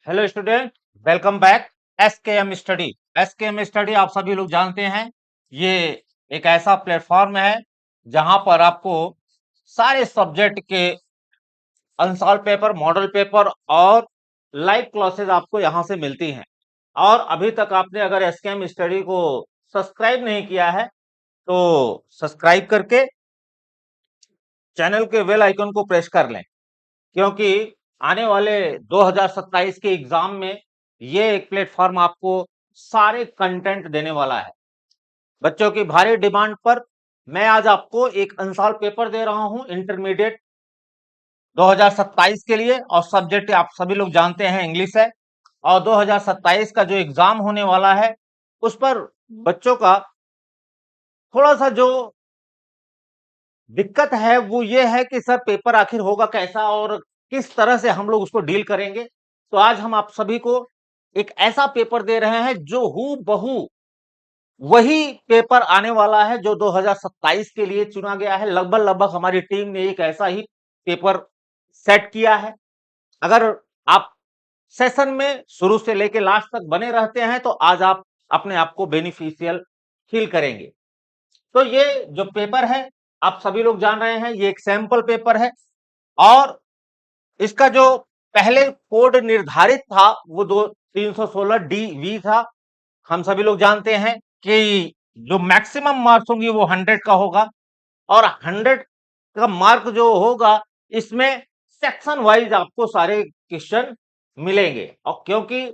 Hello student, welcome back. SKM study. SKM study आप सभी लोग जानते हैं, ये एक ऐसा प्लेटफॉर्म है जहां पर आपको सारे सब्जेक्ट के अनसॉल्व पेपर, मॉडल पेपर और लाइव क्लासेस आपको यहां से मिलती हैं। और अभी तक आपने अगर एसकेएम स्टडी को सब्सक्राइब नहीं किया है तो सब्सक्राइब करके चैनल के बेल आइकन को प्रेस कर लें, क्योंकि आने वाले 2027 के एग्जाम में ये एक प्लेटफॉर्म आपको सारे कंटेंट देने वाला है। बच्चों की भारी डिमांड पर मैं आज आपको एक अनसॉल्व पेपर दे रहा हूं इंटरमीडिएट 2027 के लिए, और सब्जेक्ट आप सभी लोग जानते हैं इंग्लिश है। और 2027 का जो एग्जाम होने वाला है उस पर बच्चों का थोड़ा सा जो दिक्कत है वो ये है कि सर पेपर आखिर होगा कैसा और किस तरह से हम लोग उसको डील करेंगे। तो आज हम आप सभी को एक ऐसा पेपर दे रहे हैं जो हू बहू वही पेपर आने वाला है जो 2027 के लिए चुना गया है। लगभग लगभग हमारी टीम ने एक ऐसा ही पेपर सेट किया है। अगर आप सेशन में शुरू से लेकर लास्ट तक बने रहते हैं तो आज आप अपने आप को बेनिफिशियल फील करेंगे। तो ये जो पेपर है आप सभी लोग जान रहे हैं, ये एक सैंपल पेपर है और इसका जो पहले कोड निर्धारित था वो 316 डी वी था। हम सभी लोग जानते हैं कि जो मैक्सिमम मार्क्स होंगी वो 100 का होगा, और 100 का मार्क जो होगा इसमें सेक्शन वाइज आपको सारे क्वेश्चन मिलेंगे। और क्योंकि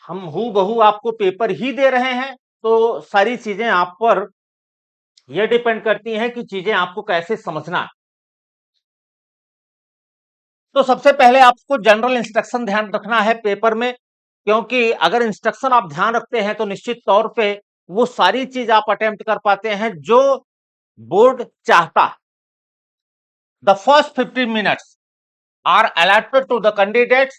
हम हूबहू बहू आपको पेपर ही दे रहे हैं तो सारी चीजें आप पर यह डिपेंड करती हैं कि चीजें आपको कैसे समझना है। तो सबसे पहले आपको जनरल इंस्ट्रक्शन ध्यान रखना है पेपर में, क्योंकि अगर इंस्ट्रक्शन आप ध्यान रखते हैं तो निश्चित तौर पे वो सारी चीज आप अटेम्प्ट कर पाते हैं जो बोर्ड चाहता है। The first 15 minutes are allotted to the candidates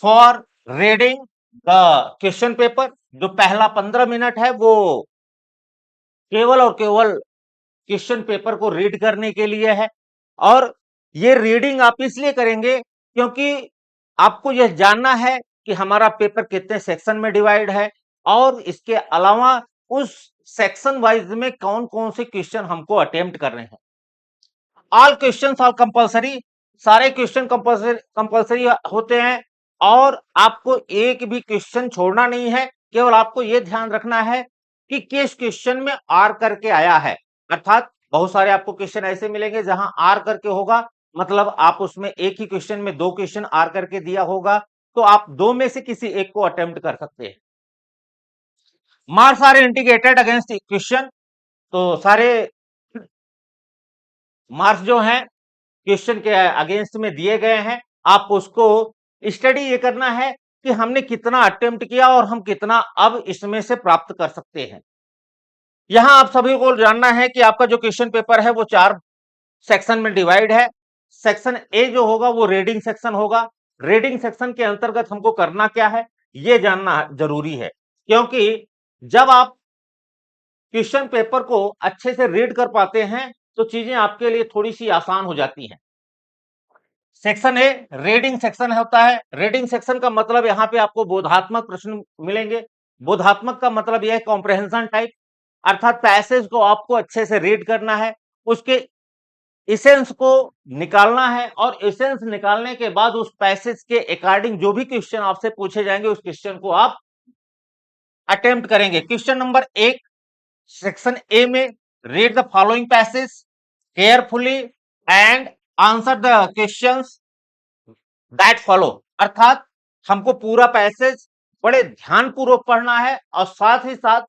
for reading the question paper. जो पहला 15 मिनट है वो केवल और केवल क्वेश्चन पेपर को रीड करने के लिए है। और ये रीडिंग आप इसलिए करेंगे क्योंकि आपको यह जानना है कि हमारा पेपर कितने सेक्शन में डिवाइड है और इसके अलावा उस सेक्शन वाइज में कौन कौन से क्वेश्चन हमको अटेम्प्ट करने हैं। ऑल क्वेश्चन आर कंपलसरी, सारे क्वेश्चन कंपलसरी होते हैं और आपको एक भी क्वेश्चन छोड़ना नहीं है। केवल आपको यह ध्यान रखना है कि किस क्वेश्चन में आर करके आया है। अर्थात बहुत सारे आपको क्वेश्चन ऐसे मिलेंगे जहां आर करके होगा, मतलब आप उसमें एक ही क्वेश्चन में दो क्वेश्चन आर करके दिया होगा तो आप दो में से किसी एक को अटेम्प्ट कर सकते हैं। Marks are indicated against question, तो सारे मार्क्स जो हैं क्वेश्चन के अगेंस्ट में दिए गए हैं। आप उसको स्टडी ये करना है कि हमने कितना अटेम्प्ट किया और हम कितना अब इसमें से प्राप्त कर सकते हैं। यहां आप सभी को जानना है कि आपका जो क्वेश्चन पेपर है वो 4 सेक्शन में डिवाइड है। सेक्शन ए जो होगा वो रीडिंग सेक्शन होगा। रीडिंग सेक्शन के अंतर्गत हमको करना क्या है ये जानना जरूरी है, क्योंकि जब आप क्वेश्चन पेपर को अच्छे से रीड कर पाते हैं तो चीजें आपके लिए थोड़ी सी आसान हो जाती हैं। सेक्शन ए रीडिंग सेक्शन होता है। रीडिंग सेक्शन का मतलब यहाँ पे आपको बोधात्मक प्रश्न मिलेंगे। बोधात्मक का मतलब यह है कॉम्प्रहेंशन टाइप, अर्थात पैसेज को आपको अच्छे से रीड करना है, उसके इसेंस को निकालना है और इसेंस निकालने के बाद उस पैसेज के अकॉर्डिंग जो भी क्वेश्चन आपसे पूछे जाएंगे उस क्वेश्चन को आप अटेम्प्ट करेंगे। क्वेश्चन नंबर 1 सेक्शन ए में read the following passage carefully and answer the questions that follow. अर्थात हमको पूरा पैसेज बड़े ध्यानपूर्वक पढ़ना है और साथ ही साथ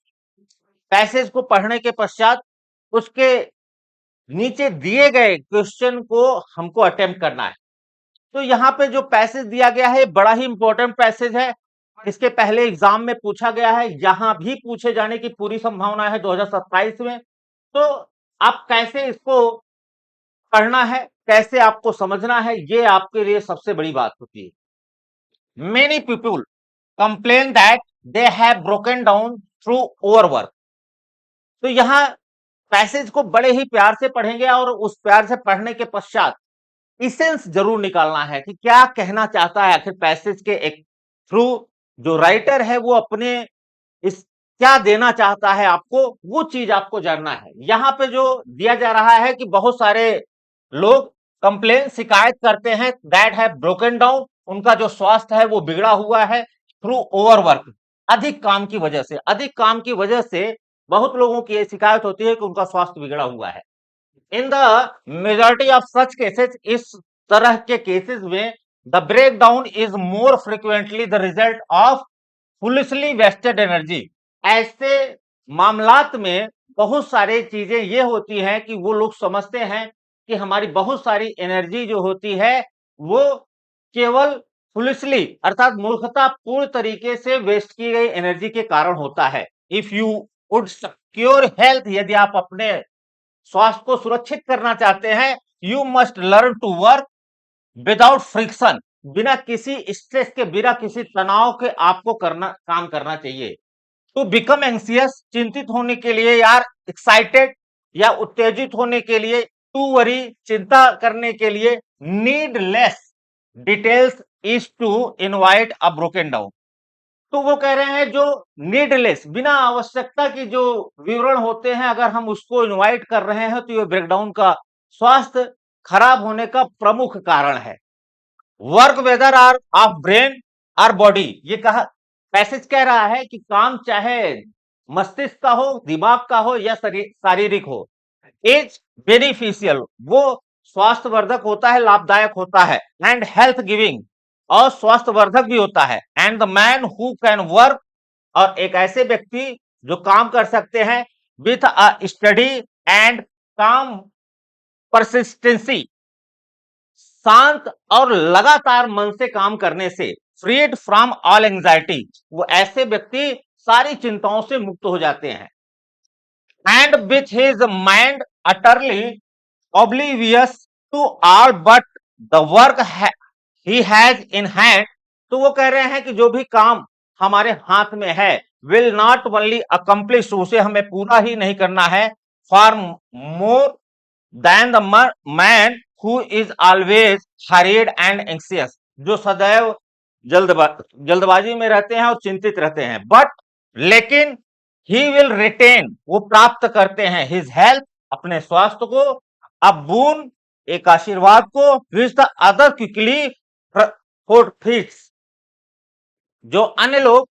पैसेज को पढ़ने के पश्चात उसके नीचे दिए गए क्वेश्चन को हमको अटेम्प्ट करना है। तो यहाँ पे जो पैसेज दिया गया है बड़ा ही इंपॉर्टेंट पैसेज है। इसके पहले एग्जाम में पूछा गया है, यहां भी पूछे जाने की पूरी संभावना है 2027 में। तो आप कैसे इसको पढ़ना है, कैसे आपको समझना है, ये आपके लिए सबसे बड़ी बात होती है। Many people complain that they have broken down through overwork. तो यहां पैसेज को बड़े ही प्यार से पढ़ेंगे और उस प्यार से पढ़ने के पश्चात इसेंस जरूर निकालना है कि क्या कहना चाहता है आखिर पैसेज के एक थ्रू जो राइटर है वो अपने इस क्या देना चाहता है आपको, वो चीज आपको जानना है। यहाँ पे जो दिया जा रहा है कि बहुत सारे लोग कंप्लेन शिकायत करते हैं दैट है ब्रोकन डाउन, उनका जो स्वास्थ्य है वो बिगड़ा हुआ है थ्रू ओवरवर्क, अधिक काम की वजह से। अधिक काम की वजह से बहुत लोगों की ये शिकायत होती है कि उनका स्वास्थ्य बिगड़ा हुआ है। In the majority of such cases, इस तरह के केसेस में the breakdown is more frequently the result of foolishly wasted energy. ऐसे मामलात में बहुत सारी चीजें ये होती हैं कि वो लोग समझते हैं कि हमारी बहुत सारी एनर्जी जो होती है वो केवल फुलिशली अर्थात मूर्खता पूर्ण तरीके से वेस्ट की गई एनर्जी के कारण होता है। If you would secure health, यदि आप अपने स्वास्थ्य को सुरक्षित करना चाहते हैं, you must learn to work without friction, बिना किसी स्ट्रेस के, बिना किसी तनाव के आपको काम करना चाहिए। टू बिकम एंसियस, चिंतित होने के लिए, यार एक्साइटेड या उत्तेजित होने के लिए, टू वरी चिंता करने के लिए, needless details is to invite a broken down. तो वो कह रहे हैं जो नीडलेस, बिना आवश्यकता की जो विवरण होते हैं, अगर हम उसको इनवाइट कर रहे हैं तो ये ब्रेकडाउन का, स्वास्थ्य खराब होने का प्रमुख कारण है। Work weather are of brain और बॉडी, ये कहा पैसेज कह रहा है कि काम चाहे मस्तिष्क का हो, दिमाग का हो या शारीरिक हो, इज बेनिफिशियल, वो स्वास्थ्यवर्धक होता है, लाभदायक होता है, एंड हेल्थ गिविंग, और स्वास्थ्यवर्धक भी होता है। And the man who can work, और एक ऐसे व्यक्ति जो काम कर सकते हैं विथ अ स्टडी एंड काम परसिस्टेंसी, शांत और लगातार मन से काम करने से, फ्रीड फ्रॉम ऑल एंजाइटी, वो ऐसे व्यक्ति सारी चिंताओं से मुक्त हो जाते हैं। And with his mind utterly oblivious to all but the work he has in hand, तो वो कह रहे हैं कि जो भी काम हमारे हाथ में है, will not only accomplish, उसे हमें पूरा ही नहीं करना है, far more than the man who is always hurried and anxious, जो सदैव जल्दबाजी में रहते हैं और चिंतित रहते हैं। बट लेकिन he will retain, वो प्राप्त करते हैं his health, अपने स्वास्थ्य को, अब बून, एक आशीर्वाद को, which the other quickly forfeits, जो अन्य लोग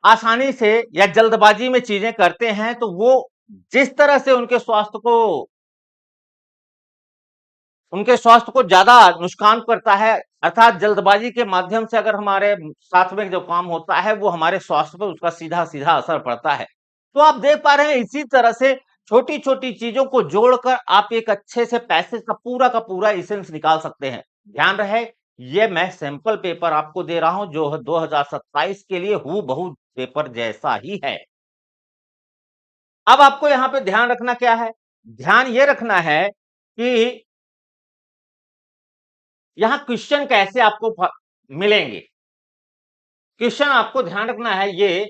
आसानी से या जल्दबाजी में चीजें करते हैं तो वो जिस तरह से उनके स्वास्थ्य को ज्यादा नुकसान करता है, अर्थात जल्दबाजी के माध्यम से अगर हमारे साथ में जो काम होता है वो हमारे स्वास्थ्य पर उसका सीधा सीधा असर पड़ता है। तो आप देख पा रहे हैं इसी तरह से छोटी छोटी चीजों को जोड़कर आप एक अच्छे से पैसेज का पूरा इसेंस निकाल सकते हैं। ध्यान रहे, ये मैं सैंपल पेपर आपको दे रहा हूं जो 2027 के लिए हूबहू पेपर जैसा ही है। अब आपको यहां पे ध्यान रखना क्या है? ध्यान ये रखना है कि यहां क्वेश्चन कैसे आपको मिलेंगे। क्वेश्चन आपको ध्यान रखना है ये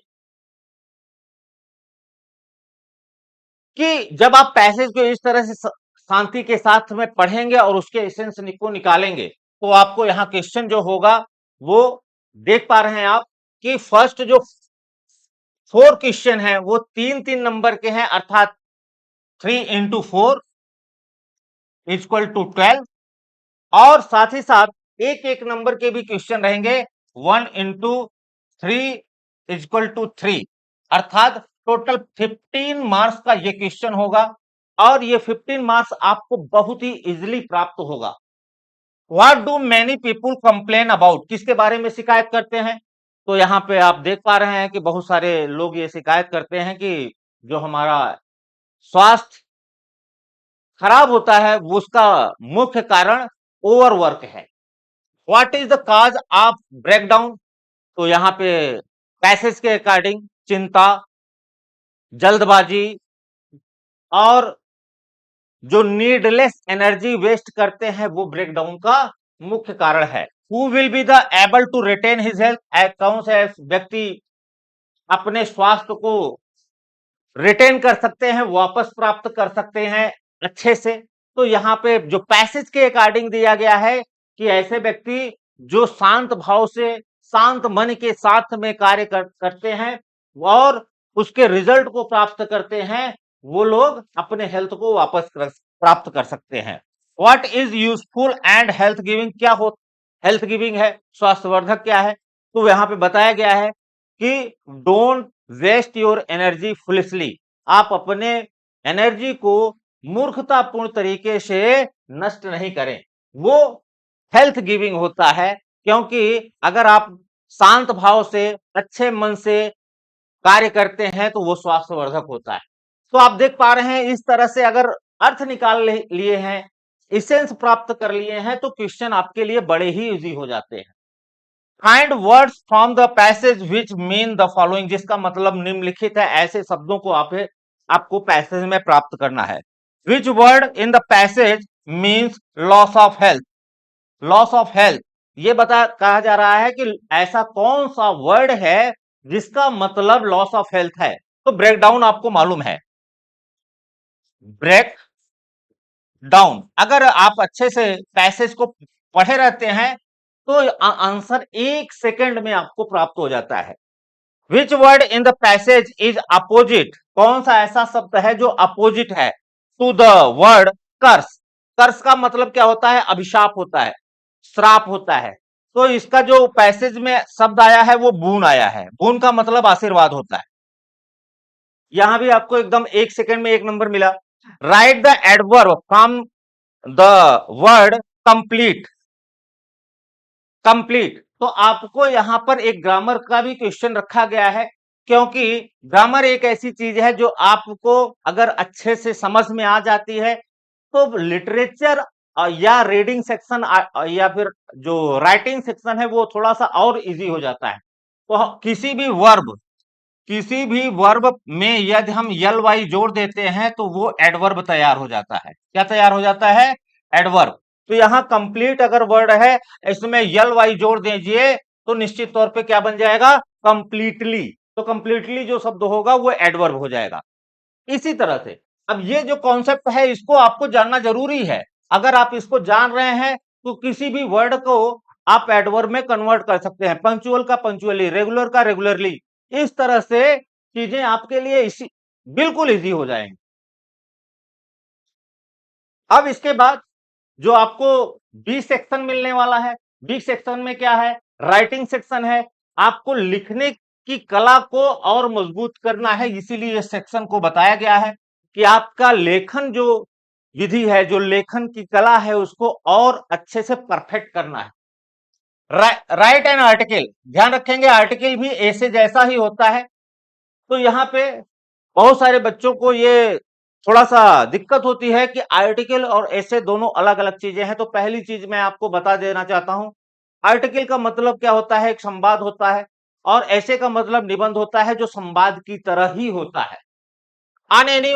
कि जब आप पैसेज को इस तरह से शांति के साथ में पढ़ेंगे और उसके एसेंस को निकालेंगे तो आपको यहाँ क्वेश्चन जो होगा वो देख पा रहे हैं आप कि फर्स्ट जो 4 क्वेश्चन है वो 3-3 नंबर के हैं, अर्थात 3 into 4 इक्वल टू 12, और साथ ही साथ एक एक नंबर के भी क्वेश्चन रहेंगे 1 into 3 इक्वल टू 3, अर्थात टोटल 15 मार्क्स का ये क्वेश्चन होगा और ये 15 मार्क्स आपको बहुत ही इजीली प्राप्त होगा। What do many people complain about, किसके बारे में शिकायत करते हैं? तो यहाँ पे आप देख पा रहे हैं कि बहुत सारे लोग ये शिकायत करते हैं कि जो हमारा स्वास्थ्य खराब होता है वो उसका मुख्य कारण ओवरवर्क है। What is the cause of breakdown? तो यहाँ पे पैसेज के अकॉर्डिंग चिंता, जल्दबाजी और जो नीडलेस एनर्जी वेस्ट करते हैं वो ब्रेकडाउन का मुख्य कारण है। Who will be the able to retain his health, कौन से व्यक्ति अपने स्वास्थ्य को रिटेन कर सकते हैं, वापस प्राप्त कर सकते हैं अच्छे से? तो यहाँ पे जो पैसेज के अकॉर्डिंग दिया गया है कि ऐसे व्यक्ति जो शांत भाव से, शांत मन के साथ में कार्य करते हैं और उसके रिजल्ट को प्राप्त करते हैं, वो लोग अपने हेल्थ को वापस प्राप्त कर सकते हैं। What is useful and health giving, क्या हो हेल्थ गिविंग है, स्वास्थ्यवर्धक क्या है? तो यहाँ पे बताया गया है कि don't waste your energy foolishly, आप अपने एनर्जी को मूर्खतापूर्ण तरीके से नष्ट नहीं करें, वो हेल्थ गिविंग होता है। क्योंकि अगर आप शांत भाव से, अच्छे मन से कार्य करते हैं तो वो स्वास्थ्यवर्धक होता है। तो आप देख पा रहे हैं इस तरह से अगर अर्थ निकाल लिए हैं, इसेंस प्राप्त कर लिए हैं, तो क्वेश्चन आपके लिए बड़े ही इजी हो जाते हैं। Find words from the passage which mean the following, जिसका मतलब निम्नलिखित है, ऐसे शब्दों को आपको पैसेज में प्राप्त करना है। विच word in the passage means loss of health, loss of health, ये कहा जा रहा है कि ऐसा कौन सा वर्ड है जिसका मतलब लॉस ऑफ हेल्थ है। तो ब्रेक डाउन आपको मालूम है, ब्रेक डाउन, अगर आप अच्छे से पैसेज को पढ़े रहते हैं तो आंसर 1 सेकंड में आपको प्राप्त हो जाता है। विच word in the passage is opposite, कौन सा ऐसा शब्द है जो अपोजिट है टू द वर्ड कर्स, कर्स का मतलब क्या होता है? अभिशाप होता है, श्राप होता है। तो इसका जो पैसेज में शब्द आया है वो बून आया है, बून का मतलब आशीर्वाद होता है। यहां भी आपको एकदम 1 सेकंड में 1 नंबर मिला। Right the adverb from the word complete, complete, तो आपको यहां पर एक ग्रामर का भी क्वेश्चन रखा गया है, क्योंकि ग्रामर एक ऐसी चीज है जो आपको अगर अच्छे से समझ में आ जाती है तो लिटरेचर या रीडिंग सेक्शन या फिर जो राइटिंग सेक्शन है वो थोड़ा सा और इजी हो जाता है। तो किसी भी वर्ब में यदि हम यल वाई जोड़ देते हैं तो वो एडवर्ब तैयार हो जाता है। क्या तैयार हो जाता है? एडवर्ब। तो यहाँ कंप्लीट अगर वर्ड है, इसमें यल वाई जोड़ दीजिए तो निश्चित तौर पे क्या बन जाएगा? कंप्लीटली। तो कंप्लीटली जो शब्द होगा वो एडवर्ब हो जाएगा। इसी तरह से अब ये जो कॉन्सेप्ट है इसको आपको जानना जरूरी है। अगर आप इसको जान रहे हैं तो किसी भी वर्ड को आप एडवर्ब में कन्वर्ट कर सकते हैं, पंक्चुअल का पंक्चुअली, रेगुलर का रेगुलरली, इस तरह से चीजें आपके लिए इसी बिल्कुल इजी हो जाएंगी। अब इसके बाद जो आपको बी सेक्शन मिलने वाला है, बी सेक्शन में क्या है? राइटिंग सेक्शन है। आपको लिखने की कला को और मजबूत करना है, इसीलिए इस सेक्शन को बताया गया है कि आपका लेखन जो विधि है, जो लेखन की कला है, उसको और अच्छे से परफेक्ट करना है। राइट एन आर्टिकल, ध्यान रखेंगे आर्टिकल भी ऐसे जैसा ही होता है। तो यहाँ पे बहुत सारे बच्चों को ये थोड़ा सा दिक्कत होती है कि आर्टिकल और ऐसे दोनों अलग अलग चीजें हैं। तो पहली चीज मैं आपको बता देना चाहता हूं, आर्टिकल का मतलब क्या होता है? एक संवाद होता है, और ऐसे का मतलब निबंध होता है जो संवाद की तरह ही होता है। On any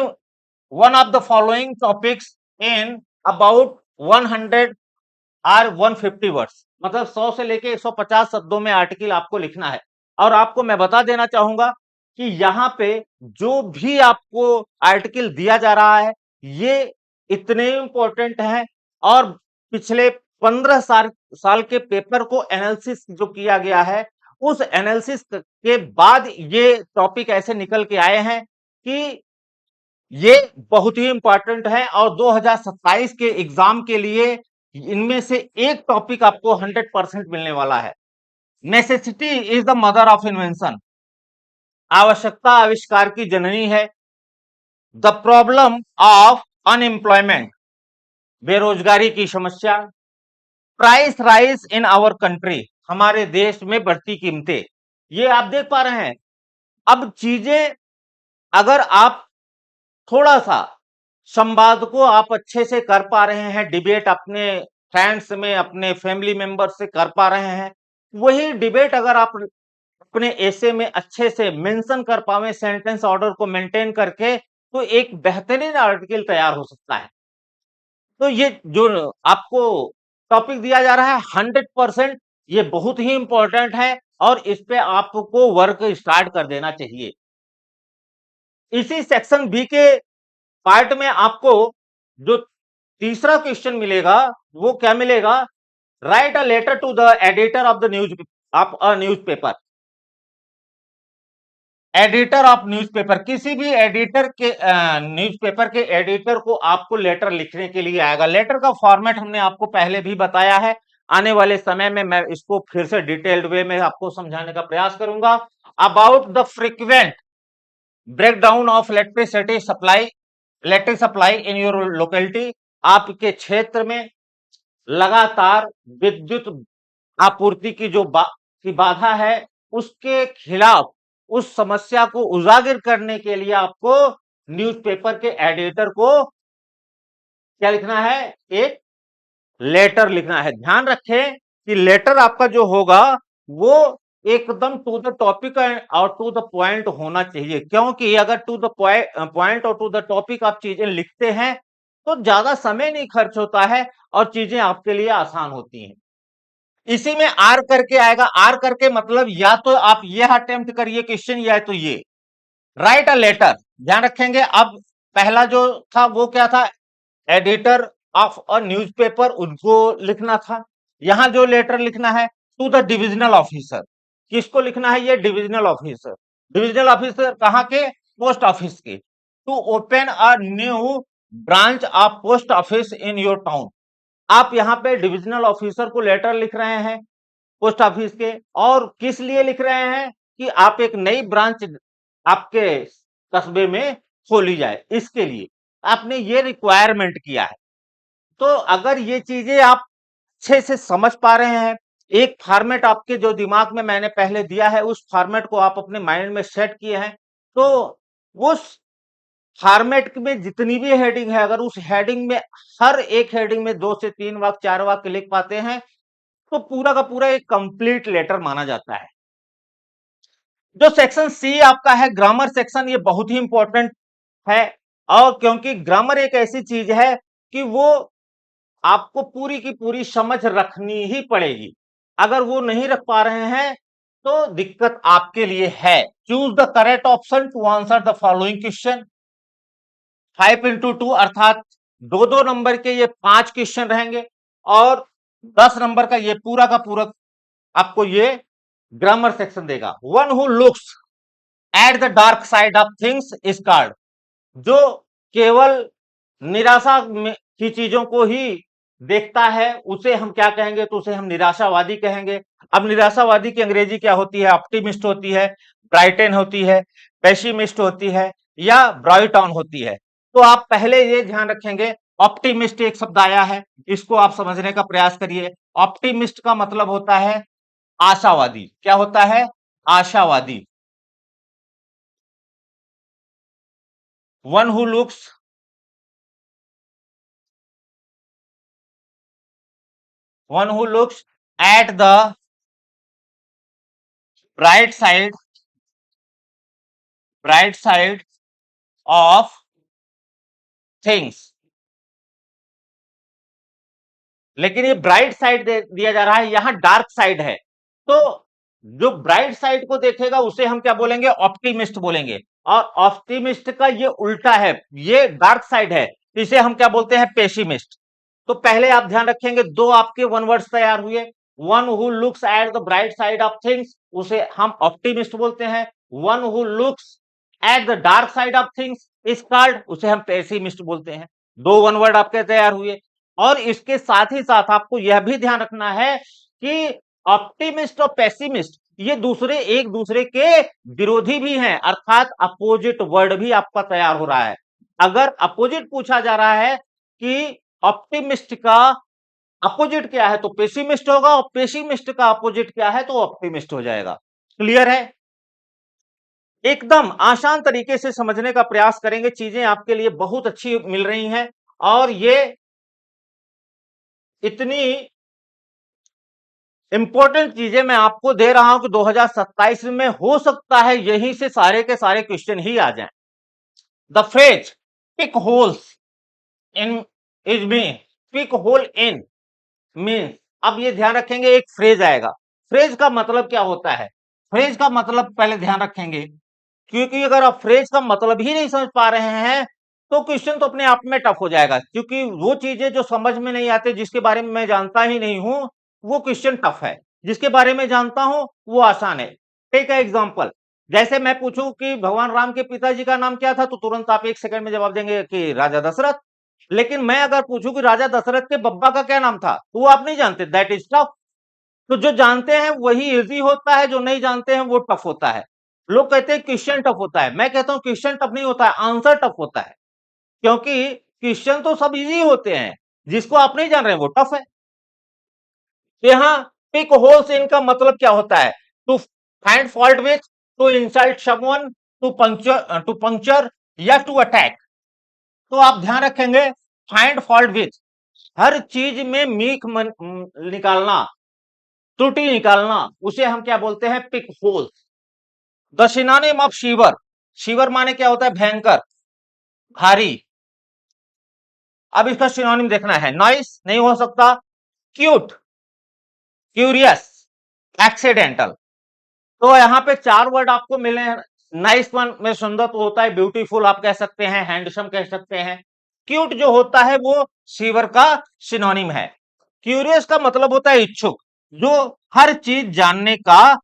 one of the following topics in about 100 or 150 words, मतलब 100 से लेके 150 शब्दों में आर्टिकल आपको लिखना है। और आपको मैं बता देना चाहूंगा कि यहाँ पे जो भी आपको आर्टिकल दिया जा रहा है ये इतने इंपॉर्टेंट है, और पिछले 15 साल के पेपर को एनालिसिस जो किया गया है, उस एनालिसिस के बाद ये टॉपिक ऐसे निकल के आए हैं कि ये बहुत ही इंपॉर्टेंट है। और 2027 के एग्जाम के लिए इनमें से एक टॉपिक आपको 100% मिलने वाला है। Necessity is the mother of invention, आवश्यकता आविष्कार की जननी है। द प्रॉब्लम ऑफ अनएम्प्लॉयमेंट, बेरोजगारी की समस्या। Price rise in our country, हमारे देश में बढ़ती कीमतें। ये आप देख पा रहे हैं। अब चीजें अगर आप थोड़ा सा संवाद को आप अच्छे से कर पा रहे हैं, डिबेट अपने फ्रेंड्स में, अपने फैमिली मेंबर से कर पा रहे हैं, वही डिबेट अगर आप अपने ऐसे में अच्छे से मेंशन कर पावे, सेंटेंस ऑर्डर को मेंटेन करके, तो एक बेहतरीन आर्टिकल तैयार हो सकता है। तो ये जो आपको टॉपिक दिया जा रहा है 100% ये बहुत ही इंपॉर्टेंट है, और इस पे आपको वर्क स्टार्ट कर देना चाहिए। इसी सेक्शन बी के पार्ट में आपको जो तीसरा क्वेश्चन मिलेगा, वो क्या मिलेगा, write a letter to the editor of the newspaper. Editor of newspaper, किसी भी एडिटर के न्यूज़पेपर के एडिटर को आपको लेटर लिखने के लिए आएगा। लेटर का फॉर्मेट हमने आपको पहले भी बताया है, आने वाले समय में मैं इसको फिर से डिटेल्ड वे में आपको समझाने का प्रयास करूंगा। About the frequent breakdown of electric supply in your locality, आपके क्षेत्र में लगातार विद्युत आपूर्ति की जो बाधा है, उसके खिलाफ उस समस्या को उजागर करने के लिए आपको न्यूज़पेपर के एडिटर को क्या लिखना है, एक लेटर लिखना है। ध्यान रखें कि लेटर आपका जो होगा वो एकदम टू द टॉपिक और टू द पॉइंट होना चाहिए, क्योंकि अगर टू द पॉइंट और टू द टॉपिक आप चीजें लिखते हैं तो ज्यादा समय नहीं खर्च होता है और चीजें आपके लिए आसान होती हैं। इसी में आर करके आएगा, आर करके मतलब या तो आप ये अटेम्प्ट करिए क्वेश्चन या तो ये राइट अ लेटर। ध्यान रखेंगे, अब पहला जो था वो क्या था, एडिटर ऑफ अ न्यूज़पेपर, उनको लिखना था। यहां जो लेटर लिखना है टू द डिविजनल ऑफिसर, किसको लिखना है, ये डिविजनल ऑफिसर। डिविजनल ऑफिसर कहाँ के, पोस्ट ऑफिस के। To open a new branch of post office in your town, आप यहाँ पे डिविजनल ऑफिसर को लेटर लिख रहे हैं पोस्ट ऑफिस के, और किस लिए लिख रहे हैं कि आप एक नई ब्रांच आपके कस्बे में खोली जाए, इसके लिए आपने ये रिक्वायरमेंट किया है। तो अगर ये चीजें आप अच्छे से समझ पा रहे हैं, एक फॉर्मेट आपके जो दिमाग में मैंने पहले दिया है उस फॉर्मेट को आप अपने माइंड में सेट किए हैं, तो उस फॉर्मेट में जितनी भी हेडिंग है, अगर उस हेडिंग में हर एक हेडिंग में 2 से 3 वाक्य 4 वाक्य लिख पाते हैं तो पूरा का पूरा एक कंप्लीट लेटर माना जाता है। जो सेक्शन सी आपका है ग्रामर सेक्शन, ये बहुत ही इंपॉर्टेंट है, और क्योंकि ग्रामर एक ऐसी चीज है कि वो आपको पूरी की पूरी समझ रखनी ही पड़ेगी। अगर वो नहीं रख पा रहे हैं तो दिक्कत आपके लिए है। Choose the correct option to answer the following question. 5x2 अर्थात 2-2 नंबर के ये 5 क्वेश्चन रहेंगे और 10 नंबर का ये पूरा का पूरा आपको ये ग्रामर सेक्शन देगा। One who looks at the dark side of things is called, जो केवल निराशा की चीजों को ही देखता है उसे हम क्या कहेंगे, तो उसे हम निराशावादी कहेंगे। अब निराशावादी की अंग्रेजी क्या होती है, ऑप्टिमिस्ट होती है, ब्राइटन होती है, पेसिमिस्ट होती है, या ब्राइट ऑन होती है। तो आप पहले ये ध्यान रखेंगे, ऑप्टिमिस्ट एक शब्द आया है, इसको आप समझने का प्रयास करिए। ऑप्टिमिस्ट का मतलब होता है आशावादी। क्या होता है, आशावादी। One who looks at the bright side of things, लेकिन ये ब्राइट साइड दिया जा रहा है, यहां डार्क साइड है, तो जो ब्राइट साइड को देखेगा उसे हम क्या बोलेंगे, ऑप्टिमिस्ट बोलेंगे। और ऑप्टिमिस्ट का ये उल्टा है, ये डार्क साइड है, इसे हम क्या बोलते हैं, पेसिमिस्ट। तो पहले आप ध्यान रखेंगे, दो आपके वन वर्ड्स तैयार हुए। One who looks at the bright side of things, उसे हम ऑप्टिमिस्ट बोलते हैं। One who looks at the dark side of things is called, उसे हम पेसिमिस्ट बोलते हैं। दो वन वर्ड आपके तैयार हुए। और इसके साथ ही साथ आपको यह भी ध्यान रखना है कि ऑप्टिमिस्ट और पेसिमिस्ट ये दूसरे एक दूसरे के विरोधी भी हैं, अर्थात अपोजिट वर्ड भी आपका तैयार हो रहा है। अगर अपोजिट पूछा जा रहा है कि ऑप्टिमिस्ट का अपोजिट क्या है तो पेसिमिस्ट होगा, और पेसिमिस्ट का अपोजिट क्या है तो ऑप्टिमिस्ट हो जाएगा। क्लियर है, एकदम आसान तरीके से समझने का प्रयास करेंगे, चीजें आपके लिए बहुत अच्छी मिल रही हैं। और ये इतनी इंपॉर्टेंट चीजें मैं आपको दे रहा हूं कि 2027 में हो सकता है यहीं से सारे के सारे क्वेश्चन ही आ जाएं। The phrase pick holes in is mean, pick hole in mean, अब ये ध्यान रखेंगे एक फ्रेज आएगा। फ्रेज का मतलब क्या होता है, फ्रेज का मतलब पहले ध्यान रखेंगे, क्योंकि अगर आप फ्रेज का मतलब ही नहीं समझ पा रहे हैं तो क्वेश्चन तो अपने आप में टफ हो जाएगा, क्योंकि वो चीजें जो समझ में नहीं आते, जिसके बारे में मैं जानता ही नहीं हूं, वो क्वेश्चन टफ है। जिसके बारे में जानता हूं वो आसान है। टेक अ एग्जांपल, जैसे मैं पूछूं कि भगवान राम के पिताजी का नाम क्या था, तो तुरंत आप 1 सेकंड में जवाब देंगे कि राजा दशरथ। लेकिन मैं अगर पूछूं कि राजा दशरथ के बब्बा का क्या नाम था, तो वो आप नहीं जानते, दैट इज टफ। तो जो जानते हैं वही इजी होता है, जो नहीं जानते हैं वो टफ होता है। लोग कहते हैं क्वेश्चन टफ होता है, मैं कहता हूं क्वेश्चन टफ नहीं होता है, आंसर टफ होता है। क्योंकि क्वेश्चन तो सब इजी होते हैं, जिसको आप नहीं जान रहे हैं वो टफ है। तो यहाँ पिक होल्स इन का मतलब क्या होता है? To find fault with, to insult someone, to puncture या टू अटैक। तो आप ध्यान रखेंगे, फाइंड फॉल्ट विथ, हर चीज में निकालना, त्रुटि निकालना, उसे हम क्या बोलते हैं? Pick holes. The synonym of shiver, shiver माने क्या होता है? भयंकर, भारी। अब इसका सिनोनिम देखना है, नाइस नहीं हो सकता, क्यूट, क्यूरियस, एक्सीडेंटल। तो यहाँ पे 4 वर्ड आपको मिले हैं। नाइस वन में सुंदर तो होता है, ब्यूटीफुल आप कह सकते हैं, हैंडसम कह सकते हैं। क्यूट जो होता है वो सीवर का सिनोनिम है। क्यूरियस का मतलब होता है इच्छुक, जो हर चीज जानने का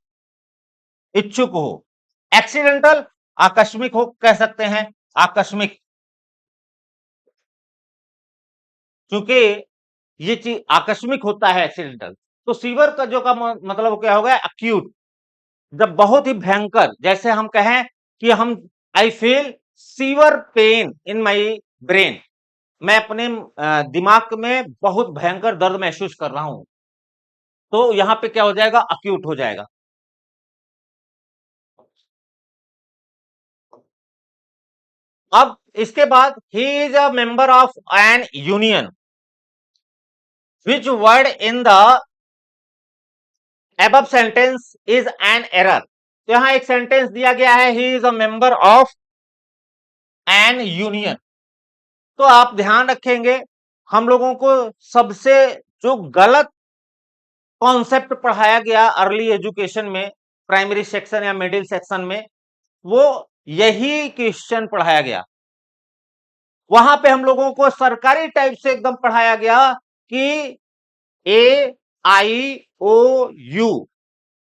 इच्छुक हो। एक्सीडेंटल आकस्मिक हो कह सकते हैं, आकस्मिक, क्योंकि ये चीज आकस्मिक होता है एक्सीडेंटल। तो सीवर का जो का मतलब क्या होगा? अक्यूट, जब बहुत ही भयंकर, जैसे हम कहें कि हम I feel sewer pain in my brain, मैं अपने दिमाग में बहुत भयंकर दर्द महसूस कर रहा हूं, तो यहां पे क्या हो जाएगा? अक्यूट हो जाएगा। अब इसके बाद he is a member of an union, which word in the above sentence is an error। तो यहां एक सेंटेंस दिया गया है, he is a member of an union. तो आप ध्यान रखेंगे, हम लोगों को सबसे जो गलत कॉन्सेप्ट पढ़ाया गया अर्ली एजुकेशन में, प्राइमरी सेक्शन या मिडिल सेक्शन में, वो यही क्वेश्चन पढ़ाया गया। वहां पे हम लोगों को सरकारी टाइप से एकदम पढ़ाया गया कि ए आई ओ यू,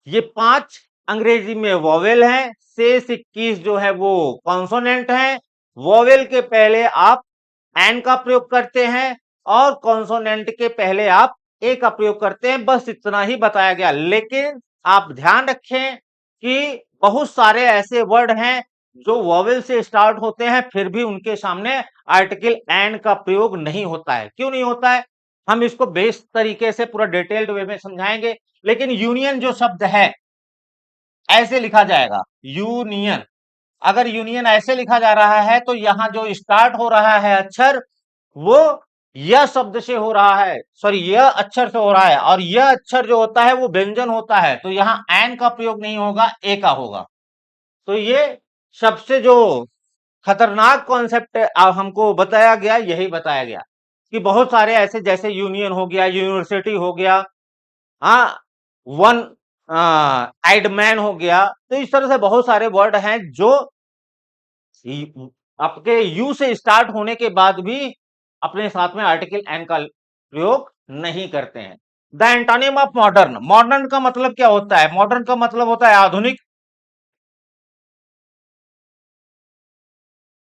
ये 5 अंग्रेजी में वॉवेल हैं, शेष 21 जो है वो कॉन्सोनेंट हैं। वॉवेल के पहले आप एन का प्रयोग करते हैं और कॉन्सोनेंट के पहले आप ए का प्रयोग करते हैं, बस इतना ही बताया गया। लेकिन आप ध्यान रखें कि बहुत सारे ऐसे वर्ड हैं जो वॉवेल से स्टार्ट होते हैं, फिर भी उनके सामने आर्टिकल एन का प्रयोग नहीं होता है। क्यों नहीं होता है? हम इसको बेस्ट तरीके से पूरा डिटेल्ड वे में समझाएंगे। लेकिन यूनियन जो शब्द है ऐसे लिखा जाएगा, यूनियन। अगर यूनियन ऐसे लिखा जा रहा है तो यहां जो स्टार्ट हो रहा है अक्षर, वो यह शब्द से हो रहा है, सॉरी यह अक्षर से हो रहा है, और यह अक्षर जो होता है वो व्यंजन होता है, तो यहां एन का प्रयोग नहीं होगा, ए का होगा। तो ये सबसे जो खतरनाक कॉन्सेप्ट हमको बताया गया, यही बताया गया कि बहुत सारे ऐसे, जैसे यूनियन हो गया, यूनिवर्सिटी हो गया, हाँ, वन आइड मैन हो गया, तो इस तरह से बहुत सारे वर्ड हैं जो आपके यू से स्टार्ट होने के बाद भी अपने साथ में आर्टिकल एन का प्रयोग नहीं करते हैं। The antonym of modern, modern का मतलब क्या होता है? मॉडर्न का मतलब होता है आधुनिक,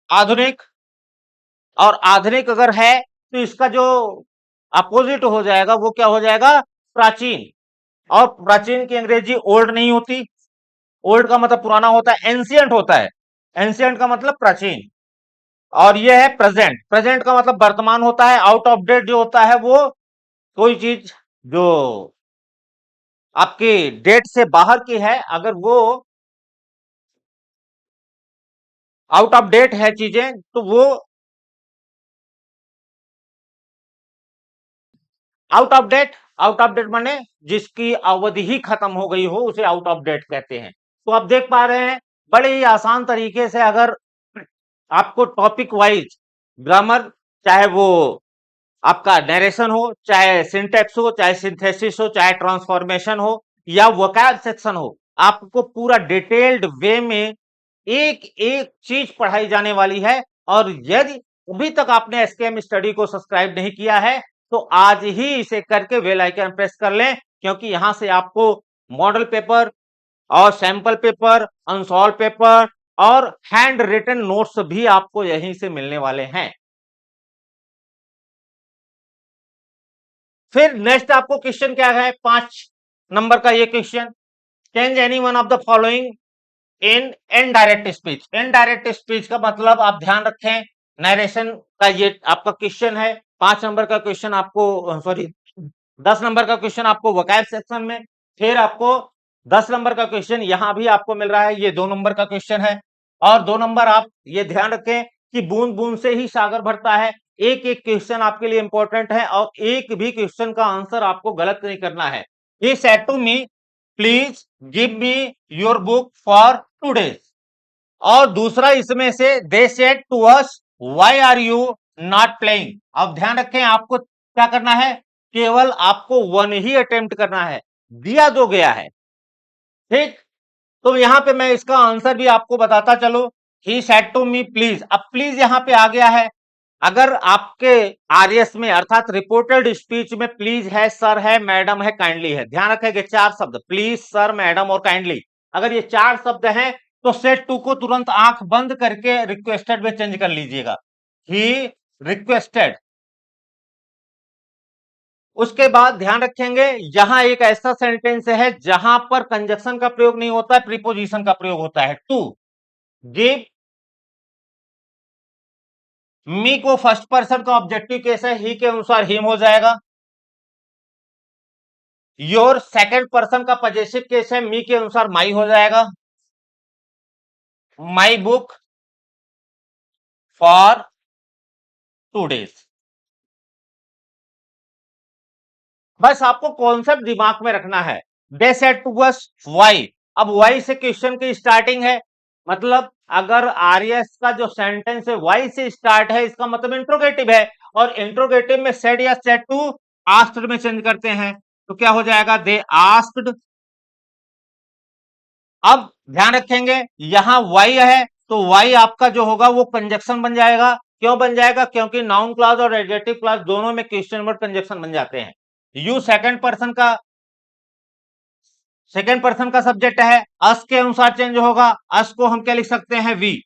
आधुनिक। और आधुनिक अगर है तो इसका जो अपोजिट हो जाएगा वो क्या हो जाएगा? प्राचीन। और प्राचीन की अंग्रेजी ओल्ड नहीं होती, ओल्ड का मतलब पुराना होता है, एंशियंट होता है, एंशियंट का मतलब प्राचीन। और ये है प्रेजेंट, प्रेजेंट का मतलब वर्तमान होता है। आउट ऑफ डेट जो होता है वो कोई चीज जो आपकी डेट से बाहर की है, अगर वो आउट ऑफ डेट है चीजें, तो वो out of date, out of date माने जिसकी अवधि ही खत्म हो गई हो उसे आउट ऑफ डेट कहते हैं। तो आप देख पा रहे हैं बड़े ही आसान तरीके से, अगर आपको टॉपिक वाइज ग्रामर, चाहे वो आपका नरेशन हो, चाहे सिंटेक्स हो, चाहे सिंथेसिस हो, चाहे ट्रांसफॉर्मेशन हो, या वोकैब सेक्शन हो, आपको पूरा डिटेल्ड वे में एक एक चीज पढ़ाई जाने वाली है। और यदि अभी तक आपने एसकेएम स्टडी को सब्सक्राइब नहीं किया है तो आज ही इसे करके बेल आइकन प्रेस कर लें, क्योंकि यहां से आपको मॉडल पेपर और सैंपल पेपर, अनसॉल्व पेपर और हैंड रिटन नोट्स भी आपको यहीं से मिलने वाले हैं। फिर नेक्स्ट आपको क्वेश्चन क्या है, 5 नंबर का ये question, change any one of the following in indirect speech. Indirect speech का मतलब आप ध्यान रखें, नरेशन का ये आपका क्वेश्चन है। 5 नंबर का क्वेश्चन आपको, सॉरी 10 नंबर का क्वेश्चन आपको वोकैब सेक्शन में, फिर आपको 10 नंबर का क्वेश्चन यहां भी आपको मिल रहा है, ये 2 नंबर का क्वेश्चन है। और 2 नंबर आप ये ध्यान रखें कि बूंद बूंद से ही सागर भरता है, एक एक क्वेश्चन आपके लिए इंपॉर्टेंट है और एक भी क्वेश्चन का आंसर आपको गलत नहीं करना है। He said to me please give me your book for 2 days। और दूसरा इसमें से they said to us why are you not playing. अब ध्यान रखें आपको क्या करना है, केवल आपको 1 ही अटेम्प्ट करना है, दिया जो गया है, ठीक। तो यहां पे मैं इसका आंसर भी आपको बताता चलो, he said to me please. अब प्लीज यहां पे आ गया है, अगर आपके आरएस में अर्थात रिपोर्टेड स्पीच में प्लीज है, सर है, मैडम है, काइंडली है, ध्यान रखेंगे 4 शब्द, प्लीज, सर, मैडम और काइंडली, अगर ये 4 शब्द हैं तो सेट टू को तुरंत आंख बंद करके रिक्वेस्टेड में चेंज कर लीजिएगा, ही रिक्वेस्टेड। उसके बाद ध्यान रखेंगे यहां एक ऐसा सेंटेंस है जहां पर कंजक्शन का प्रयोग नहीं होता है, प्रीपोजिशन का प्रयोग होता है, टू। गिव मी को फर्स्ट पर्सन का ऑब्जेक्टिव केस है, ही के अनुसार हिम हो जाएगा। योर सेकंड पर्सन का पजेसिव केस है, मी के अनुसार माई हो जाएगा। My book for 2 days। बस आपको कॉन्सेप्ट दिमाग में रखना है। They said to us why, अब व्हाई से क्वेश्चन की स्टार्टिंग है, मतलब अगर आरएस का जो सेंटेंस है व्हाई से स्टार्ट है, इसका मतलब इंट्रोगेटिव है, और इंट्रोगेटिव में सेड या सेड टू आस्क्ड में चेंज करते हैं, तो क्या हो जाएगा, दे आस्क्ड। अब ध्यान रखेंगे यहां वाई है तो वाई आपका जो होगा वो कंजक्शन बन जाएगा। क्यों बन जाएगा, क्योंकि नाउन क्लास और एडजेक्टिव क्लास दोनों में क्वेश्चन वर्ड कंजक्शन बन जाते हैं। यू सेकंड पर्सन का सब्जेक्ट है, अस के अनुसार चेंज होगा, अस को हम क्या लिख सकते हैं, वी।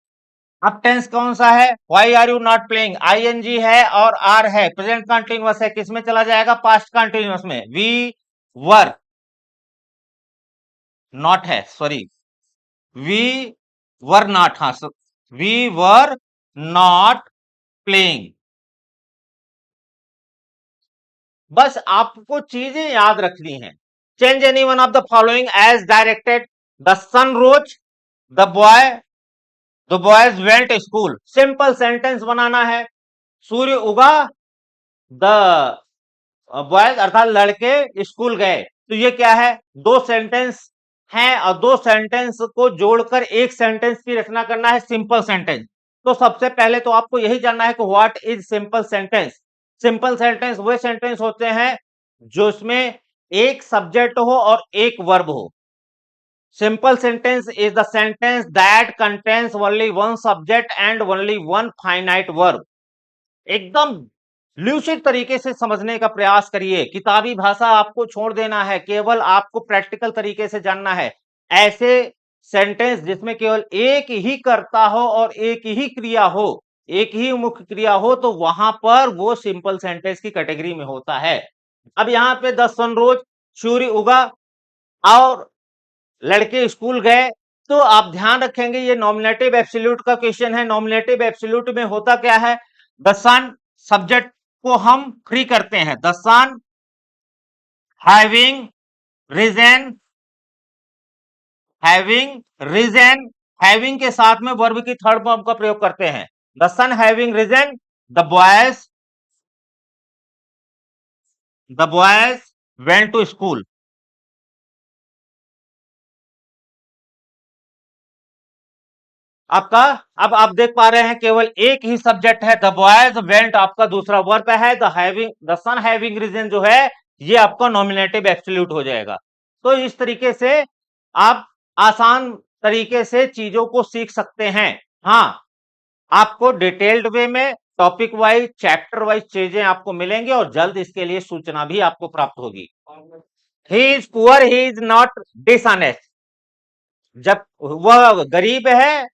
अब टेंस कौन सा है, why are you not playing, I N G है और आर है, प्रेजेंट कंटिन्यूअस है, किसमें चला जाएगा, पास्ट कंटिन्यूअस में, वी वर नॉट है, सॉरी वी वर नॉट, हाँ वी वर नॉट प्लेइंग। बस आपको चीजें याद रखनी है। Change any one of the following as directed, the sun rose, the boys went school. Simple sentence बनाना है, सूर्य उगा, द बॉयज अर्थात लड़के स्कूल गए। तो ये क्या है, 2 सेंटेंस हैं और 2 सेंटेंस को जोड़कर एक सेंटेंस की रचना करना है, सिंपल सेंटेंस। तो सबसे पहले तो आपको यही जानना है कि what is simple sentence. Simple sentence वो सेंटेंस होते हैं जो इसमें एक सब्जेक्ट हो और एक वर्ब हो। Simple sentence is the sentence that contains only 1 subject and only 1 finite verb. एकदम लूसिड तरीके से समझने का प्रयास करिए, किताबी भाषा आपको छोड़ देना है, केवल आपको प्रैक्टिकल तरीके से जानना है। ऐसे सेंटेंस जिसमें केवल एक ही कर्ता हो और एक ही क्रिया हो, एक ही मुख्य क्रिया हो, तो वहां पर वो सिंपल सेंटेंस की कैटेगरी में होता है। अब यहां पे 10 सनरोज, सूर्य उगा और लड़के स्कूल गए, तो आप ध्यान रखेंगे ये नॉमिनेटिव एब्सोल्यूट का क्वेश्चन है। नॉमिनेटिव एब्सोल्यूट में होता क्या है, द सन सब्जेक्ट को हम फ्री करते हैं, the sun having risen, having के साथ में वर्ब की थर्ड फॉर्म का प्रयोग करते हैं, the sun having risen, the boys went to school. आपका अब आप देख पा रहे हैं केवल एक ही सब्जेक्ट है, द बॉयज वेंट आपका दूसरा वर्ब है, द सन हैविंग रीजन जो है ये आपका नॉमिनेटिव एब्सोल्यूट हो जाएगा। तो इस तरीके से आप आसान तरीके से चीजों को सीख सकते हैं। हाँ, आपको डिटेल्ड वे में टॉपिक वाइज चैप्टर वाइज चीजें आपको मिलेंगे और जल्द इसके लिए सूचना भी आपको प्राप्त होगी। He is poor, he is not dishonest, जब वह गरीब है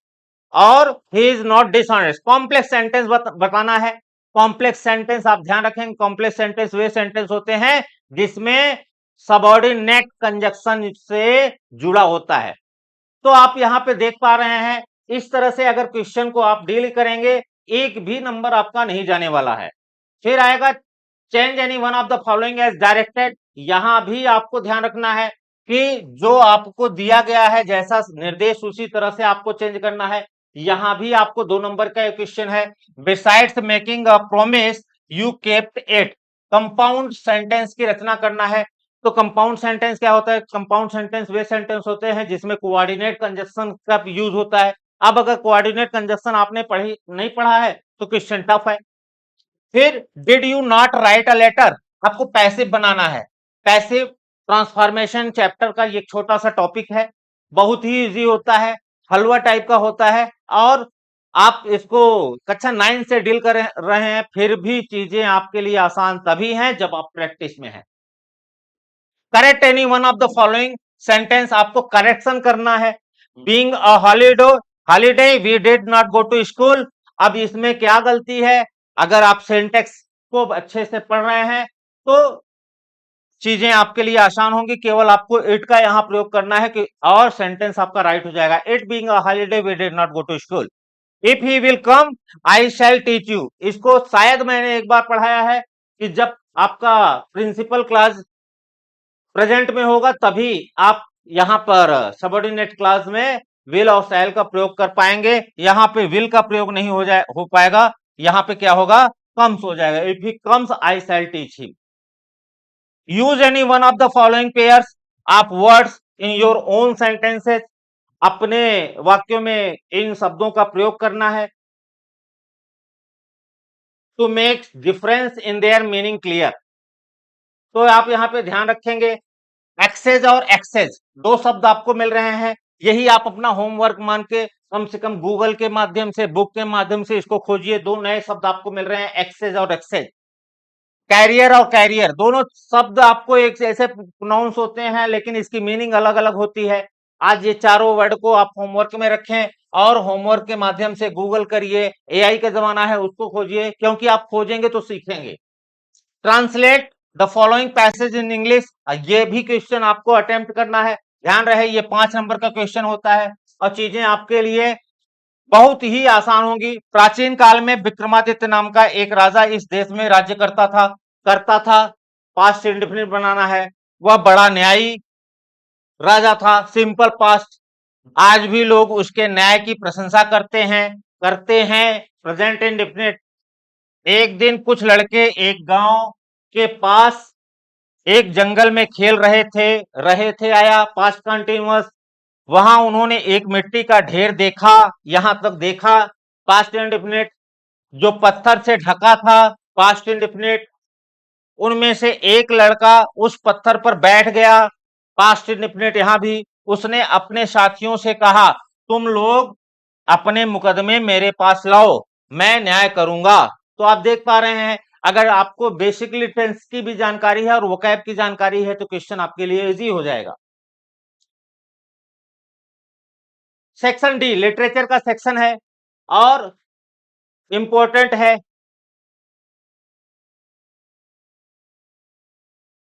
और he is not dishonest. Complex sentence बताना है। कॉम्प्लेक्स सेंटेंस आप ध्यान रखेंगे, कॉम्प्लेक्स सेंटेंस वे सेंटेंस होते हैं जिसमें सबऑर्डिनेट कंजक्शन से जुड़ा होता है। तो आप यहां पे देख पा रहे हैं, इस तरह से अगर क्वेश्चन को आप डील करेंगे, एक भी नंबर आपका नहीं जाने वाला है। फिर आएगा change any one of the following as directed. यहां भी आपको ध्यान रखना है कि जो आपको दिया गया है जैसा निर्देश उसी तरह से आपको चेंज करना है। यहां भी आपको 2 नंबर का क्वेश्चन है, besides making a promise you kept it. Compound sentence की रचना करना है। तो कंपाउंड सेंटेंस क्या होता है? कंपाउंड सेंटेंस वे सेंटेंस होते हैं जिसमें कोऑर्डिनेट कंजक्शन का यूज होता है। अब अगर कोऑर्डिनेट कंजक्शन आपने नहीं पढ़ा है तो क्वेश्चन टफ है। फिर did you not write a letter, आपको पैसिव बनाना है। पैसिव ट्रांसफॉर्मेशन चैप्टर का ये छोटा सा टॉपिक है, बहुत ही इजी होता है, हलवा टाइप का होता है और आप इसको कक्षा 9 से डील कर रहे हैं, फिर भी चीजें आपके लिए आसान तभी हैं जब आप प्रैक्टिस में हैं। Correct any one of the following sentence, आपको करेक्शन करना है। Being a holiday we did not go to school. अब इसमें क्या गलती है? अगर आप सेंटेक्स को अच्छे से पढ़ रहे हैं तो चीजें आपके लिए आसान होंगी। केवल आपको इट का यहां प्रयोग करना है कि और सेंटेंस आपका राइट हो जाएगा। It being a holiday we did not go to school. If he will come I shall teach you. इसको शायद मैंने एक बार पढ़ाया है कि जब आपका प्रिंसिपल क्लास प्रेजेंट में होगा तभी आप यहां पर सबऑर्डिनेट क्लास में विल और शैल का प्रयोग कर पाएंगे। यहां पे विल का प्रयोग नहीं हो पाएगा, यहां पे क्या होगा? कम्स हो जाएगा। If he comes I shall teach him. Use any one of the following pairs of words in your own sentences. अपने वाक्यों में इन शब्दों का प्रयोग करना है to make difference in their meaning clear. तो आप यहां पे ध्यान रखेंगे, एक्सेज और एक्सेज 2 शब्द आपको मिल रहे हैं। यही आप अपना होमवर्क मान के कम से कम गूगल के माध्यम से, बुक के माध्यम से इसको खोजिए। 2 नए शब्द आपको मिल रहे हैं, एक्सेज और एक्सेज। कैरियर और कैरियर दोनों शब्द आपको एक ऐसे प्रोनाउंस होते हैं लेकिन इसकी मीनिंग अलग अलग होती है। आज ये चारों वर्ड को आप होमवर्क में रखें और होमवर्क के माध्यम से गूगल करिए। एआई का जमाना है, उसको खोजिए, क्योंकि आप खोजेंगे तो सीखेंगे। Translate the following passage in English. ये भी क्वेश्चन आपको अटेम्प्ट करना है। ध्यान रहे ये 5 नंबर का क्वेश्चन होता है और चीजें आपके लिए बहुत ही आसान होंगी। प्राचीन काल में विक्रमादित्य नाम का एक राजा इस देश में राज्य करता था। पास्ट इंडेफिनिट बनाना है। वह बड़ा न्यायी राजा था। Simple past. आज भी लोग उसके न्याय की प्रशंसा करते हैं। Present indefinite. एक दिन कुछ लड़के एक गांव के पास एक जंगल में खेल रहे थे आया पास्ट कंटिन्यूअस। वहां उन्होंने एक मिट्टी का ढेर देखा, यहां तक देखा पास्ट इंडेफिनिट, जो पत्थर से ढका था पास्ट इंडेफिनिट। उनमें से एक लड़का उस पत्थर पर बैठ गया पास्ट इंडेफिनिट। यहां भी उसने अपने साथियों से कहा, तुम लोग अपने मुकदमे मेरे पास लाओ, मैं न्याय करूंगा। तो आप देख पा रहे हैं, अगर आपको बेसिकली टेंस की भी जानकारी है और वोकैब की जानकारी है तो क्वेश्चन आपके लिए इजी हो जाएगा। सेक्शन डी लिटरेचर का सेक्शन है और इंपॉर्टेंट है।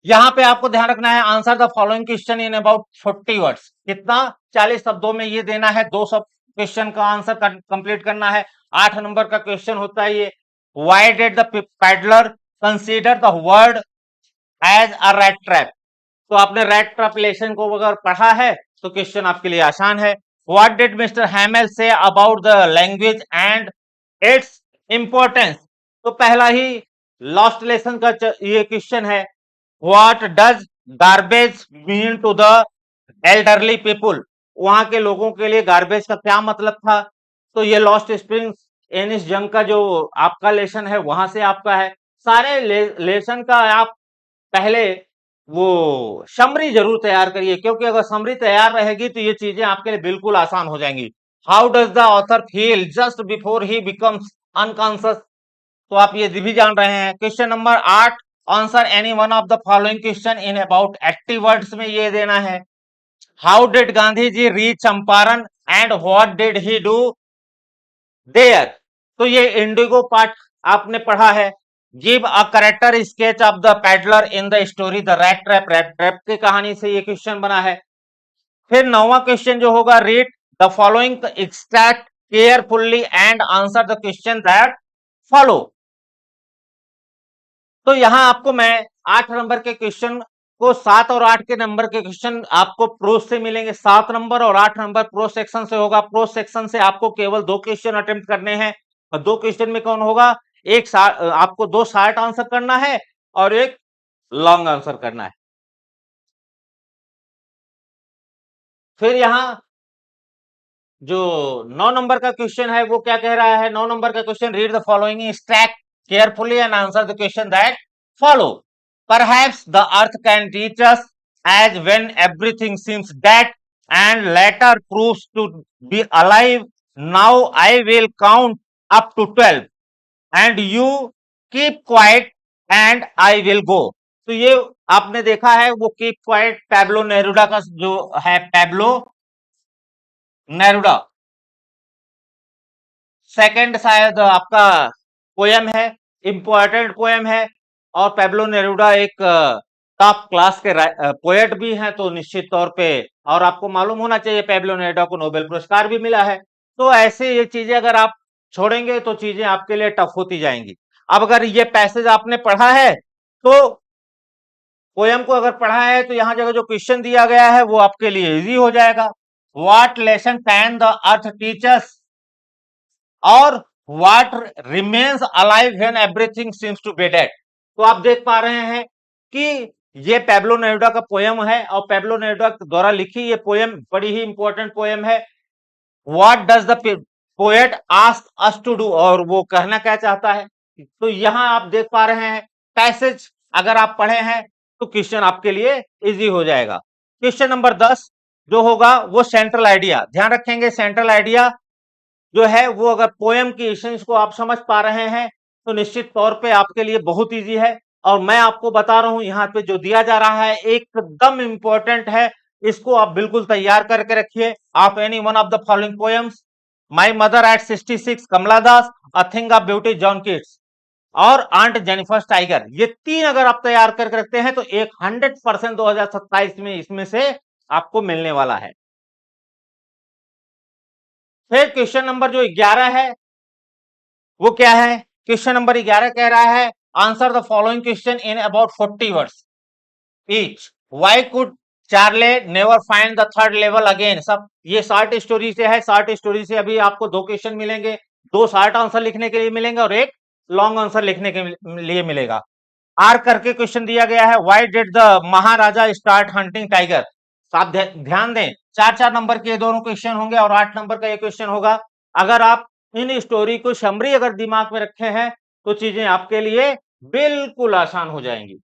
यहां पे आपको ध्यान रखना है, answer the following question in about 40 words. कितना? 40 शब्दों में ये देना है। 2 सब क्वेश्चन का आंसर कंप्लीट करना है। 8 नंबर का क्वेश्चन होता है ये। Why did the peddler consider the word as a rat trap. तो आपने रैट ट्रैप लेसन को अगर पढ़ा है तो क्वेश्चन आपके लिए आसान है। What did mister Hamel say about the language and its importance. तो पहला ही लास्ट लेसन का ये क्वेश्चन है। What does garbage mean to the elderly people. वहां के लोगों के लिए गार्बेज का क्या मतलब था। तो ये लॉस्ट स्प्रिंग्स एनिस जंग का जो आपका लेसन है वहां से आपका है। सारे लेसन का आप पहले वो समरी जरूर तैयार करिए, क्योंकि अगर समरी तैयार रहेगी तो ये चीजें आपके लिए बिल्कुल आसान हो जाएंगी। How does the author feel just before he becomes unconscious. तो आप ये भी जान रहे हैं। Question number 8, answer any one of the following question in about 80 words में ये देना है। How did Gandhi ji reach Champaran and what did he do there? तो ये इंडिगो पार्ट आपने पढ़ा है। Give a character sketch of the peddler in the story the rat trap. Rat trap की कहानी से ये क्वेश्चन बना है। फिर 9वां क्वेश्चन जो होगा, read the following extract carefully and answer the question that follow. तो यहां आपको मैं 8 नंबर के क्वेश्चन को 7 और 8 के नंबर के क्वेश्चन आपको प्रोस से मिलेंगे। 7 नंबर और 8 नंबर प्रोस सेक्शन से होगा। प्रोस सेक्शन से आपको केवल 2 क्वेश्चन अटेम्प्ट करने हैं और 2 क्वेश्चन में कौन होगा, आपको 2 शॉर्ट आंसर करना है और एक लॉन्ग आंसर करना है। फिर यहां जो 9 नंबर का क्वेश्चन है वो क्या कह रहा है। 9 नंबर का question, read the following stack carefully and answer the question that follow. Perhaps the earth can teach us as when everything seems dead and later proves to be alive. Now I will count up to 12 and you keep quiet and I will go. तो ये आपने देखा है, वो keep quiet Pablo Neruda का जो है, Pablo Neruda second शायद आपका पोयम है, इंपॉर्टेंट पोयम है। और पैब्लो नेरुडा एक टॉप क्लास के पोएट भी हैं, तो निश्चित तौर पे, और आपको मालूम होना चाहिए पैब्लो नेरुडा को नोबेल पुरस्कार भी मिला है। तो ऐसे ये चीजें अगर आप छोड़ेंगे तो चीजें आपके लिए टफ होती जाएंगी। अब अगर ये पैसेज आपने पढ़ा है, तो पोयम को अगर पढ़ा है, तो यहाँ जगह जो क्वेश्चन दिया गया है वो आपके लिए इजी हो जाएगा। What lesson can the earth teachers और what remains alive when everything seems to be dead. तो आप देख पा रहे हैं कि ये पैब्लो नेरुडा का पोयम है और पैब्लो नेरुडा द्वारा लिखी ये पोयम बड़ी ही इंपॉर्टेंट पोयम है। What does the poet ask us to do, और वो कहना क्या चाहता है। तो यहां आप देख पा रहे हैं पैसेज अगर आप पढ़े हैं तो क्वेश्चन आपके लिए इजी हो जाएगा। क्वेश्चन नंबर 10 जो होगा वो सेंट्रल आइडिया। ध्यान रखेंगे, सेंट्रल आइडिया जो है वो अगर पोएम की एसेंस को आप समझ पा रहे हैं तो निश्चित तौर पे आपके लिए बहुत इजी है। और मैं आपको बता रहा हूं यहाँ पे जो दिया जा रहा है एकदम इंपॉर्टेंट है, इसको आप बिल्कुल तैयार करके रखिए। आप any one of the following poems, my mother at 66, Kamala Das, a thing of beauty, John Keats, और आंट जेनिफर टाइगर, ये 3 अगर आप तैयार करके रखते हैं तो एक 100% 2027 में इसमें से आपको मिलने वाला है। फिर क्वेश्चन नंबर जो 11 है वो क्या है। क्वेश्चन नंबर 11 कह रहा है, answer the following question in about 40 words each. Why could Charlie never find the third level again. सब ये शॉर्ट स्टोरी से है। शॉर्ट स्टोरी से अभी आपको 2 क्वेश्चन मिलेंगे, 2 शॉर्ट आंसर लिखने के लिए मिलेंगे और एक लॉन्ग आंसर लिखने के लिए मिलेगा। आर करके क्वेश्चन दिया गया है, why did the Maharaja start hunting tiger. आप ध्यान दें, 4-4 नंबर के दोनों क्वेश्चन होंगे और 8 नंबर का एक क्वेश्चन होगा। अगर आप इन स्टोरी को समरी अगर दिमाग में रखे हैं तो चीजें आपके लिए बिल्कुल आसान हो जाएंगी।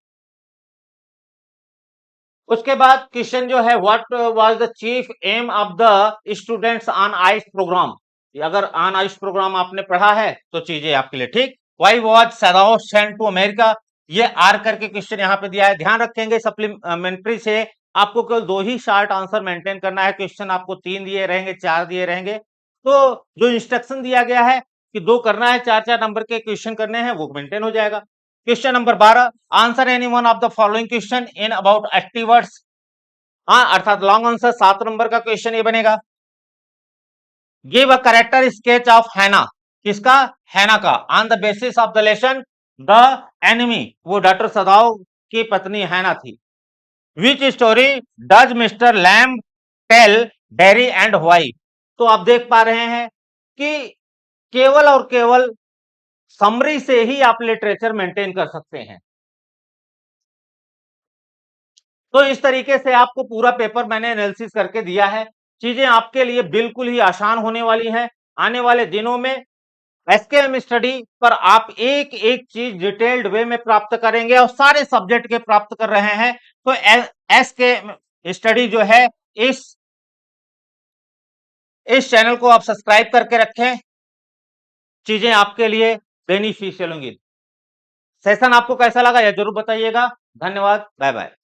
उसके बाद क्वेश्चन जो है, what was the chief aim of the students on ice program. अगर ऑन आइस प्रोग्राम आपने पढ़ा है तो चीजें आपके लिए ठीक। Why was Sadao sent to America, ये आर करके क्वेश्चन यहाँ पे दिया है। ध्यान रखेंगे सप्लीमेंट्री से आपको केवल 2 ही शॉर्ट आंसर मेंटेन करना है। क्वेश्चन आपको 3 दिए रहेंगे, 4 दिए रहेंगे। तो जो इंस्ट्रक्शन दिया गया है कि 2 करना है, 4-4 नंबर के क्वेश्चन करने हैं, वो मेंटेन हो जाएगा। Question number 12, answer any one of the following question in about 80 words. हाँ, अर्थात लॉन्ग आंसर 7 नंबर का क्वेश्चन ये बनेगा। Give a character sketch of Hana. किसका? हैना का। On the basis of the lesson the enemy, वो doctor Sadao की पत्नी हैना थी। Which story does mister Lamb tell Derry and why. तो आप देख पा रहे हैं कि केवल और केवल समरी से ही आप लिटरेचर मेंटेन कर सकते हैं। तो इस तरीके से आपको पूरा पेपर मैंने एनालिसिस करके दिया है। चीजें आपके लिए बिल्कुल ही आसान होने वाली हैं। आने वाले दिनों में एसकेएम स्टडी पर आप एक एक चीज डिटेल्ड वे में प्राप्त करेंगे और सारे सब्जेक्ट के प्राप्त कर रहे हैं। तो एसके स्टडी जो है, इस चैनल को आप सब्सक्राइब करके रखें। चीजें आपके लिए बेनिफिशियल होंगी। सेशन आपको कैसा लगा यह ज़रूर बताइएगा। धन्यवाद, बाय-बाय।